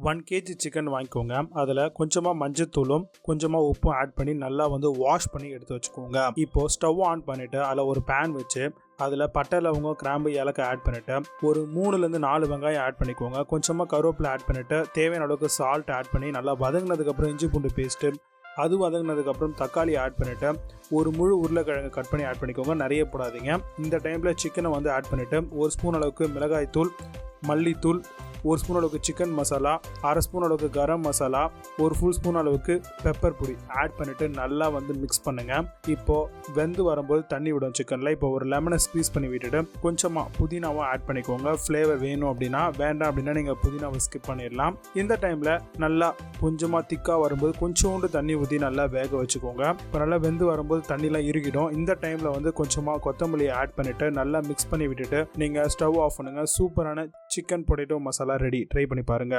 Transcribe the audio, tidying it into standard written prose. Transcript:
1 kg chicken வாங்கிக்கோங்க. அதில் கொஞ்சமாக மஞ்சத்தூளும் கொஞ்சமாக உப்பும் ஆட் பண்ணி நல்லா வாஷ் பண்ணி எடுத்து வச்சுக்கோங்க. இப்போ ஸ்டவ் ஆன் பண்ணிவிட்டு அதில் ஒரு பேன் வச்சு அதில் பட்டை லவங்கம் கிராம்பு ஏலக்காய் ஆட் பண்ணிவிட்டு ஒரு 3லேருந்து 4 வெங்காயம் ஆட் பண்ணிக்கோங்க. கொஞ்சமாக கருவேப்பிலை ஆட் பண்ணிவிட்டு தேவையான அளவுக்கு சால்ட் ஆட் பண்ணி நல்லா வதங்கினதுக்கப்புறம் இஞ்சி பூண்டு பேஸ்ட்டு, அது வதங்கினதுக்கப்புறம் தக்காளி ஆட் பண்ணிவிட்டு ஒரு முழு உருளைக்கிழங்கு கட் பண்ணி ஆட் பண்ணிக்கோங்க. நிறைய போடாதீங்க. இந்த டைமில் சிக்கனை ஆட் பண்ணிவிட்டு 1 ஸ்பூன் அளவுக்கு மிளகாய்த்தூள், மல்லித்தூள், 1 ஸ்பூன் அளவுக்கு சிக்கன் மசாலா, 1/2 ஸ்பூன் அளவுக்கு கரம் மசாலா, 1 ஃபுல் ஸ்பூன் அளவுக்கு பெப்பர் பொடி ஆட் பண்ணிவிட்டு நல்லா மிக்ஸ் பண்ணுங்கள். இப்போது வெந்து வரும்போது தண்ணி விடும் சிக்கனில். இப்போ ஒரு லெமனை ஸ்க்வீஸ் பண்ணி விட்டுட்டு கொஞ்சமாக புதினாவும் ஆட் பண்ணிக்கோங்க. ஃப்ளேவர் வேணும் அப்படின்னா, வேண்டாம் அப்படின்னா நீங்கள் புதினாவை ஸ்கிப் பண்ணிடலாம். இந்த டைமில் நல்லா கொஞ்சமாக திக்காக வரும்போது கொஞ்சோண்டு தண்ணி ஊற்றி நல்லா வேக வச்சுக்கோங்க. இப்போ நல்லா வெந்து வரும்போது தண்ணிலாம் இறுகிடும். இந்த டைமில் கொஞ்சமாக கொத்தமல்லியை ஆட் பண்ணிவிட்டு நல்லா மிக்ஸ் பண்ணி விட்டுட்டு நீங்கள் ஸ்டவ் ஆஃப் பண்ணுங்கள். சூப்பரான chicken potato masala ready. Try பண்ணி பாருங்க.